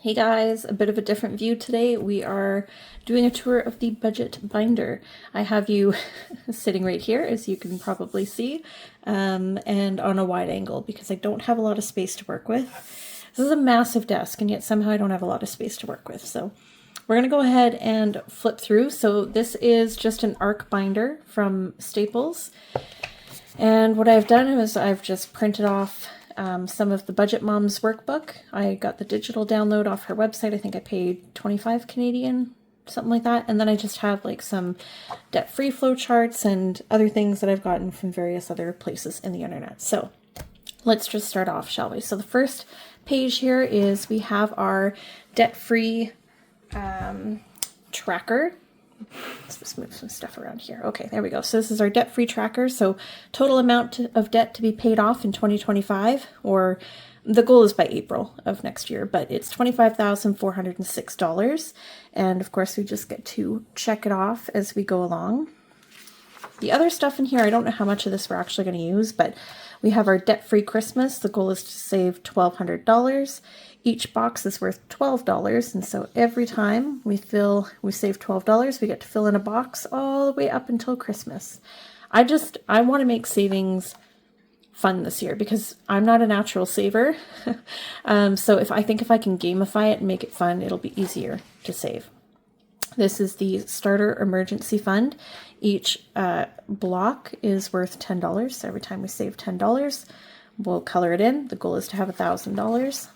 Hey guys, a bit of a different view today. We are doing a tour of the budget binder. I have you sitting right here, as you can probably see, and on a wide angle because I don't have a lot of space to work with. This is a massive desk, and yet somehow I don't have a lot of space to work with. So we're going to go ahead and flip through. So this is just an arc binder from Staples. And what I've done is I've just printed off some of the Budget Mom's workbook. I got the digital download off her website. I think I paid 25 Canadian, something like that. And then I just have like some debt-free flow charts and other things that I've gotten from various other places in the internet. So let's just start off, shall we? So the first page here is we have our debt-free tracker. Let's just move some stuff around here. Okay, there we go. So this is our debt-free tracker. So total amount of debt to be paid off in 2025, or the goal is by April of next year, but it's $25,406. And of course, we just get to check it off as we go along. The other stuff in here, I don't know how much of this we're actually going to use, but we have our debt-free Christmas. The goal is to save $1,200. Each box is worth $12, and so every time we save $12, we get to fill in a box all the way up until Christmas. I want to make savings fun this year because I'm not a natural saver. So if I can gamify it and make it fun, it'll be easier to save. This is the Starter Emergency Fund. Each block is worth $10. So every time we save $10, we'll color it in. The goal is to have $1,000.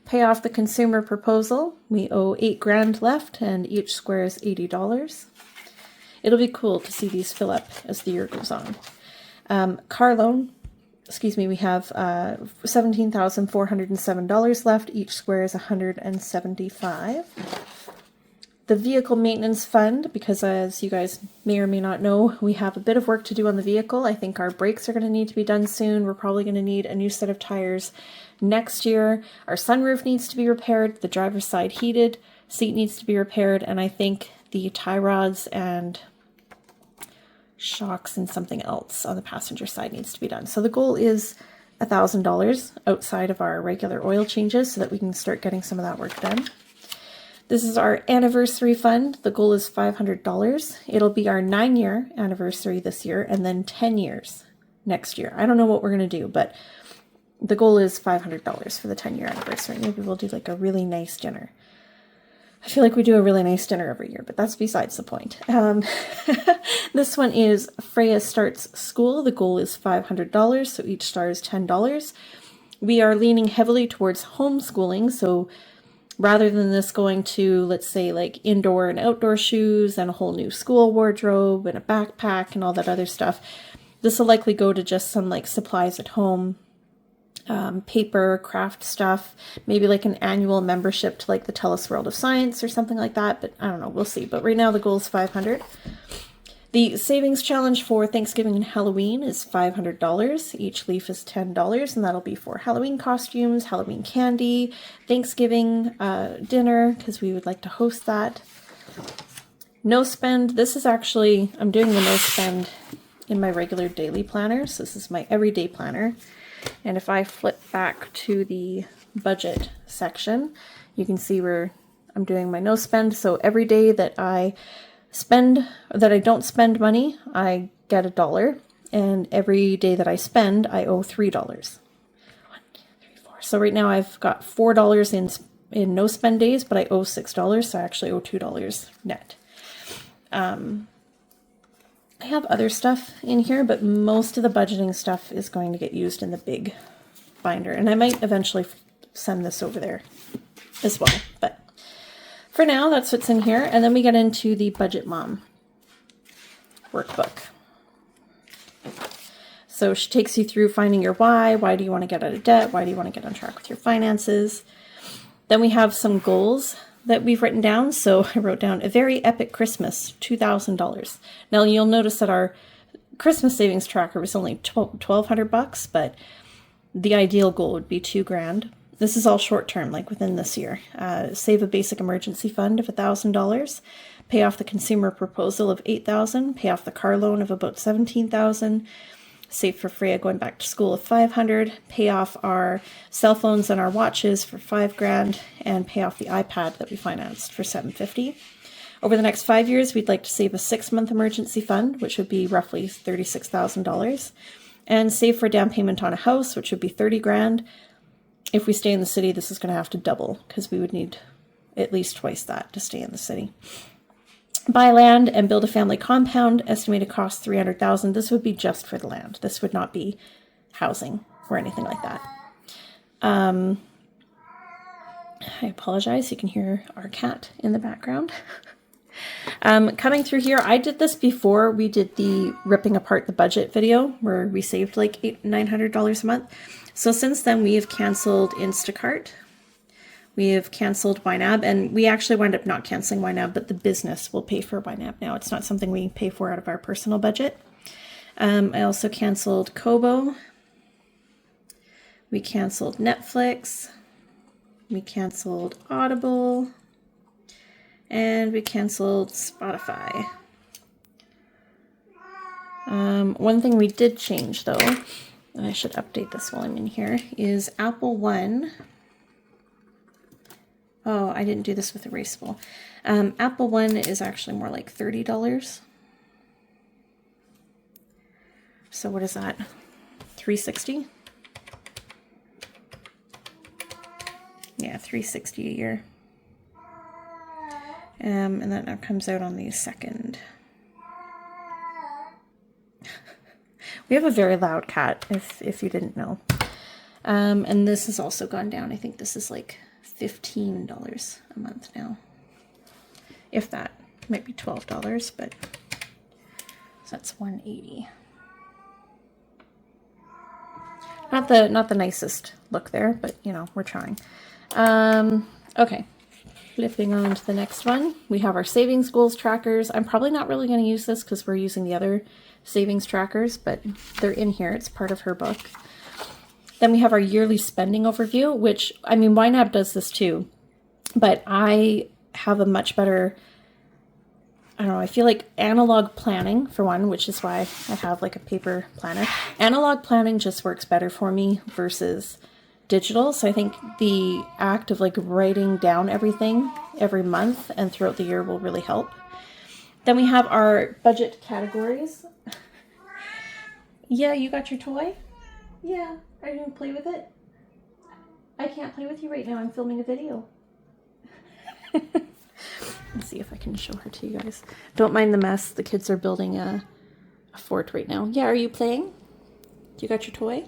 Pay off the consumer proposal. We owe $8,000 left, and each square is $80. It'll be cool to see these fill up as the year goes on. Car loan. We have $17,407 left. Each square is $175. The vehicle maintenance fund, because as you guys may or may not know, we have a bit of work to do on the vehicle. I think our brakes are going to need to be done soon. We're probably going to need a new set of tires next year. Our sunroof needs to be repaired. The driver's side heated seat needs to be repaired. And I think the tie rods and shocks and something else on the passenger side needs to be done. So the goal is $1,000 outside of our regular oil changes so that we can start getting some of that work done. This is our anniversary fund. The goal is $500. It'll be our 9-year anniversary this year and then 10 years next year. I don't know what we're going to do, but the goal is $500 for the 10-year anniversary. Maybe we'll do like a really nice dinner. I feel like we do a really nice dinner every year, but that's besides the point. This one is Freya Starts School. The goal is $500, so each star is $10. We are leaning heavily towards homeschooling, so rather than this going to, let's say, like indoor and outdoor shoes and a whole new school wardrobe and a backpack and all that other stuff, this will likely go to just some like supplies at home, paper, craft stuff, maybe like an annual membership to like the Tellus World of Science or something like that. But I don't know, we'll see. But right now the goal is $500. The savings challenge for Thanksgiving and Halloween is $500. Each leaf is $10, and that'll be for Halloween costumes, Halloween candy, Thanksgiving dinner, because we would like to host that. No spend. This is actually, I'm doing the no spend in my regular daily planner. So this is my everyday planner. And if I flip back to the budget section, you can see where I'm doing my no spend. So every day that I don't spend money, I get $1, and every day that I spend, I owe $3. 1, 2, 3, 4. So right now I've got $4 in no spend days, but I owe $6, so I actually owe $2 net. I have other stuff in here, but most of the budgeting stuff is going to get used in the big binder, and I might eventually send this over there as well, but for now, that's what's in here. And then we get into the Budget Mom workbook. So she takes you through finding your why. Why do you want to get out of debt? Why do you want to get on track with your finances? Then we have some goals that we've written down. So I wrote down a very epic Christmas, $2,000. Now you'll notice that our Christmas savings tracker was only $1,200, but the ideal goal would be $2,000. This is all short term, like within this year. Save a basic emergency fund of $1,000. Pay off the consumer proposal of $8,000. Pay off the car loan of about $17,000. save for Freya going back to school of $500, pay off our cell phones and our watches for $5,000, and pay off the iPad that we financed for $750. Over the next 5 years, we'd like to save a 6-month emergency fund, which would be roughly $36,000, and save for a down payment on a house, which would be $30,000. If we stay in the city, this is going to have to double because we would need at least twice that to stay in the city. Buy land and build a family compound, estimated cost $300,000. This would be just for the land. This would not be housing or anything like that. I apologize. You can hear our cat in the background. Coming through here, I did this before we did the ripping apart the budget video where we saved like $900 a month. So since then we have canceled Instacart. We have canceled YNAB, and we actually wound up not canceling YNAB, but the business will pay for YNAB now. It's not something we pay for out of our personal budget. I also canceled Kobo. We canceled Netflix. We canceled Audible. And we canceled Spotify. One thing we did change, though, and I should update this while I'm in here, is Apple One. Oh, I didn't do this with Erasable. Apple One is actually more like $30. So what is that? $360? Yeah, $360 a year. And that comes out on the 2nd. We have a very loud cat, if you didn't know. And this has also gone down. I think this is like $15 a month now. If that. Might be $12, but so that's $180. Not the nicest look there, but you know, we're trying. Okay. Flipping on to the next one, we have our savings goals trackers. I'm probably not really going to use this because we're using the other savings trackers, but they're in here. It's part of her book. Then we have our yearly spending overview, which, I mean, YNAB does this too, but I have a much better, I don't know, I feel like analog planning, for one, which is why I have like a paper planner. Analog planning just works better for me versus digital. So I think the act of like writing down everything every month and throughout the year will really help. Then we have our budget categories. Yeah, you got your toy? Yeah. Are you going to play with it? I can't play with you right now. I'm filming a video. Let's see if I can show her to you guys. Don't mind the mess. The kids are building a fort right now. Yeah, are you playing? You got your toy?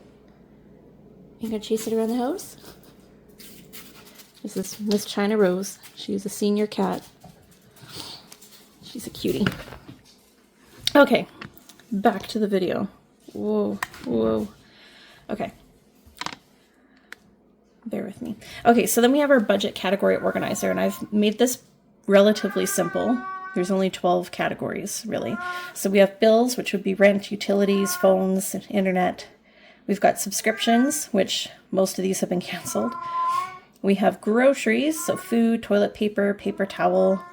You gonna chase it around the house? This is Miss China Rose. She's a senior cat. She's a cutie. Okay, back to the video. Whoa, whoa. Okay. Bear with me. Okay, so then we have our budget category organizer, and I've made this relatively simple. There's only 12 categories, really. So we have bills, which would be rent, utilities, phones, internet. We've got subscriptions, which most of these have been canceled. We have groceries, so food, toilet paper, paper towel,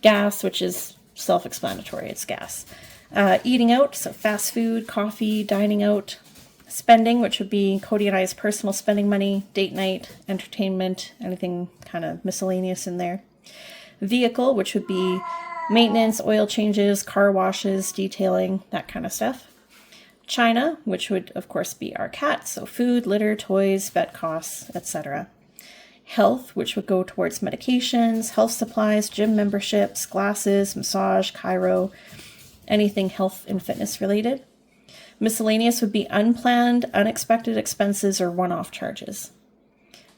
gas, which is self-explanatory, it's gas. Eating out, so fast food, coffee, dining out. Spending, which would be Cody and I's personal spending money, date night, entertainment, anything kind of miscellaneous in there. Vehicle, which would be maintenance, oil changes, car washes, detailing, that kind of stuff. China, which would of course be our cat, so food, litter, toys, vet costs, etc. Health, which would go towards medications, health supplies, gym memberships, glasses, massage, chiro, anything health and fitness related. Miscellaneous would be unplanned, unexpected expenses, or one-off charges.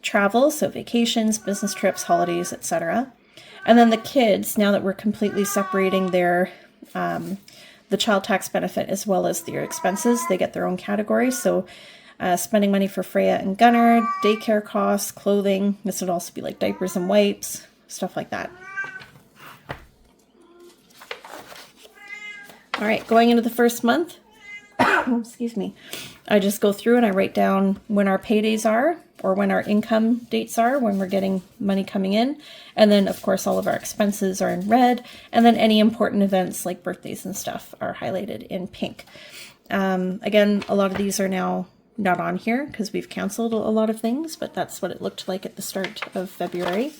Travel, so vacations, business trips, holidays, etc. And then the kids, now that we're completely separating their the child tax benefit as well as their expenses, they get their own category. So spending money for Freya and Gunnar, daycare costs, clothing. This would also be like diapers and wipes, stuff like that. All right, going into the first month, excuse me, I just go through and I write down when our paydays are or when our income dates are, when we're getting money coming in. And then, of course, all of our expenses are in red. And then any important events like birthdays and stuff are highlighted in pink. Again, a lot of these are now not on here because we've canceled a lot of things, but that's what it looked like at the start of February.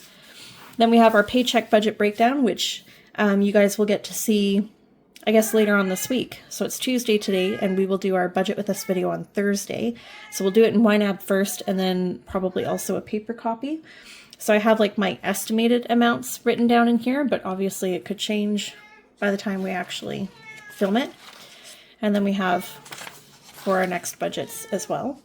Then we have our paycheck budget breakdown, which you guys will get to see, I guess, later on this week. So it's Tuesday today, and we will do our budget with this video on Thursday. So we'll do it in YNAB first, and then probably also a paper copy. So I have like my estimated amounts written down in here, but obviously it could change by the time we actually film it. And then we have for our next budgets as well.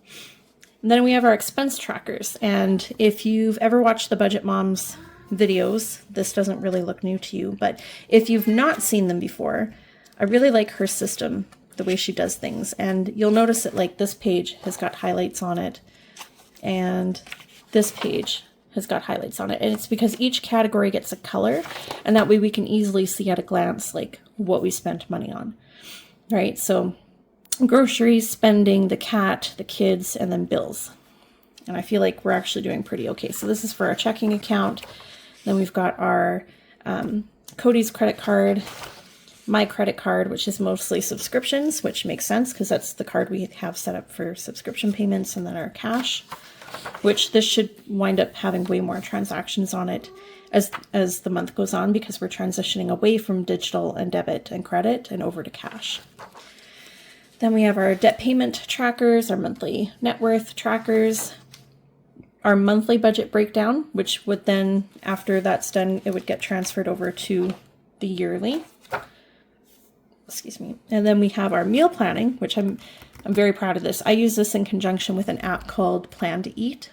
And then we have our expense trackers. And if you've ever watched the Budget Moms videos, this doesn't really look new to you, but if you've not seen them before, I really like her system, the way she does things. And you'll notice that like this page has got highlights on it, and this page has got highlights on it. And it's because each category gets a color, and that way we can easily see at a glance like what we spent money on, right? So groceries, spending, the cat, the kids, and then bills. And I feel like we're actually doing pretty okay. So this is for our checking account. Then we've got our Cody's credit card, my credit card, which is mostly subscriptions, which makes sense because that's the card we have set up for subscription payments, and then our cash, which this should wind up having way more transactions on it as the month goes on, because we're transitioning away from digital and debit and credit and over to cash. Then we have our debt payment trackers, our monthly net worth trackers, our monthly budget breakdown, which would then, after that's done, it would get transferred over to the yearly. Excuse me. And then we have our meal planning, which I'm very proud of this. I use this in conjunction with an app called Plan to Eat.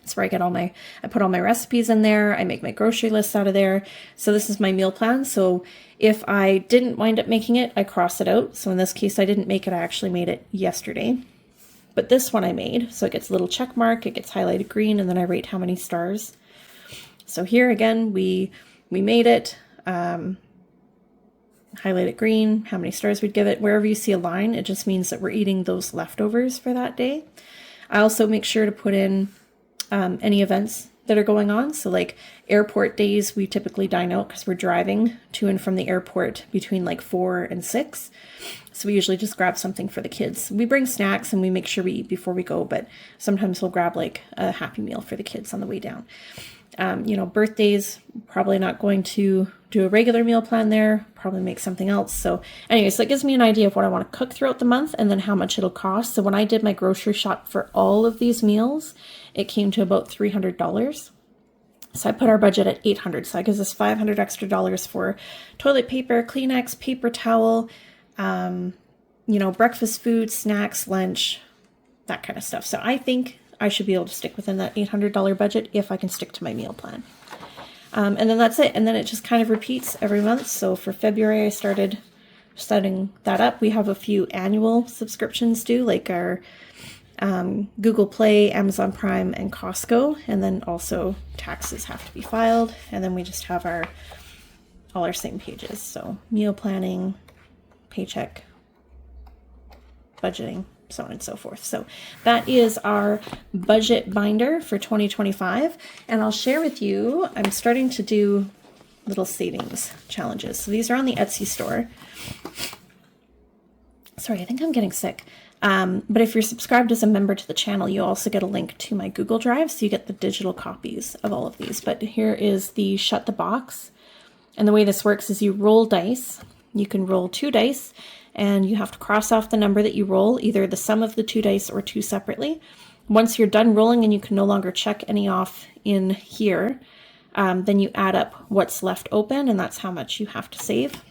It's where I get I put all my recipes in there. I make my grocery lists out of there. So this is my meal plan. So if I didn't wind up making it, I cross it out. So in this case, I didn't make it. I actually made it yesterday. But this one I made. So it gets a little check mark. It gets highlighted green, and then I rate how many stars. So here again, we made it. Highlight it green, how many stars we'd give it. Wherever you see a line, it just means that we're eating those leftovers for that day. I also make sure to put in any events that are going on. So like airport days, we typically dine out because we're driving to and from the airport between like 4 and 6. So we usually just grab something for the kids. We bring snacks and we make sure we eat before we go, but sometimes we'll grab like a Happy Meal for the kids on the way down. Birthdays, probably not going to do a regular meal plan there, probably make something else. So anyways, that gives me an idea of what I want to cook throughout the month and then how much it'll cost. So when I did my grocery shop for all of these meals, it came to about $300. So I put our budget at $800. So that gives us $500 extra for toilet paper, Kleenex, paper towel, breakfast food, snacks, lunch, that kind of stuff. So I think I should be able to stick within that $800 budget if I can stick to my meal plan. And then that's it. And then it just kind of repeats every month. So for February, I started setting that up. We have a few annual subscriptions due, like our Google Play, Amazon Prime, and Costco. And then also taxes have to be filed. And then we just have all our same pages. So meal planning, paycheck, budgeting, so on and so forth. So that is our budget binder for 2025. And I'll share with you, I'm starting to do little savings challenges. So these are on the Etsy store. Sorry, I think I'm getting sick. But if you're subscribed as a member to the channel, you also get a link to my Google Drive. So you get the digital copies of all of these. But here is the Shut the Box. And the way this works is you roll dice. You can roll 2 dice. And you have to cross off the number that you roll, either the sum of the 2 dice or 2 separately. Once you're done rolling and you can no longer check any off in here, then you add up what's left open, and that's how much you have to save.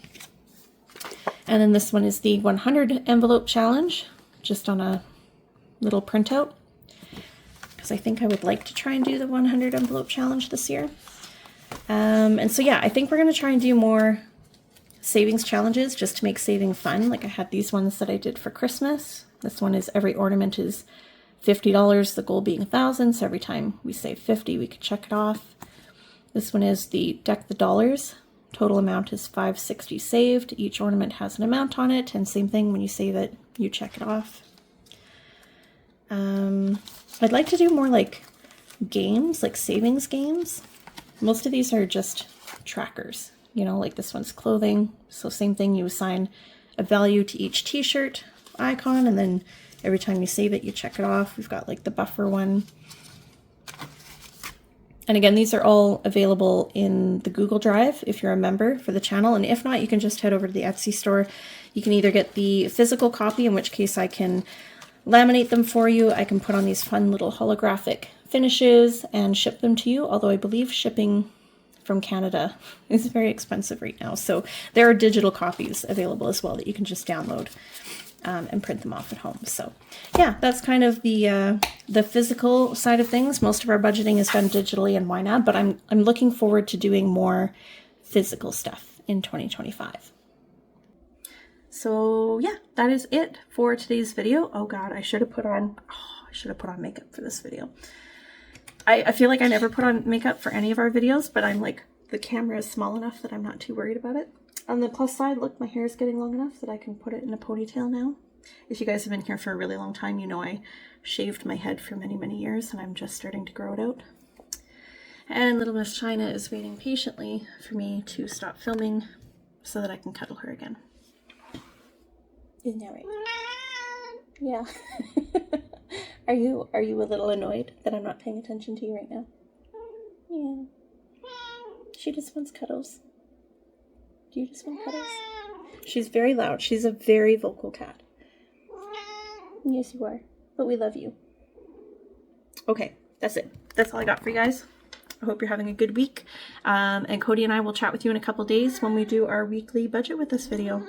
And then this one is the 100 envelope challenge, just on a little printout, because I think I would like to try and do the 100 envelope challenge this year. And so yeah, I think we're going to try and do more savings challenges just to make saving fun. Like I had these ones that I did for Christmas. This one is every ornament is $50, the goal being 1,000. So every time we save 50, we could check it off. This one is the Deck the Dollars. Total amount is $560 saved. Each ornament has an amount on it, and same thing, when you save it, you check it off. I'd like to do more like games, like savings games. Most of these are just trackers. Like this one's clothing. So same thing, you assign a value to each t-shirt icon, and then every time you save it, you check it off. We've got like the buffer one. And again, these are all available in the Google Drive if you're a member for the channel. And if not, you can just head over to the Etsy store. You can either get the physical copy, in which case I can laminate them for you. I can put on these fun little holographic finishes and ship them to you, although I believe shipping from Canada is very expensive right now. So there are digital copies available as well that you can just download and print them off at home. So yeah, that's kind of the physical side of things. Most of our budgeting is done digitally in YNAB, but I'm looking forward to doing more physical stuff in 2025. So yeah, that is it for today's video. Oh God, I should have put on makeup for this video. I feel like I never put on makeup for any of our videos, but I'm like, the camera is small enough that I'm not too worried about it. On the plus side, look, my hair is getting long enough that I can put it in a ponytail now. If you guys have been here for a really long time, you know I shaved my head for many, many years, and I'm just starting to grow it out. And little Miss China is waiting patiently for me to stop filming so that I can cuddle her again. Isn't that right? Yeah. Are you a little annoyed that I'm not paying attention to you right now? Yeah. She just wants cuddles. Do you just want cuddles? She's very loud. She's a very vocal cat. Yes, you are. But we love you. Okay, that's it. That's all I got for you guys. I hope you're having a good week. And Cody and I will chat with you in a couple days when we do our weekly budget with this video.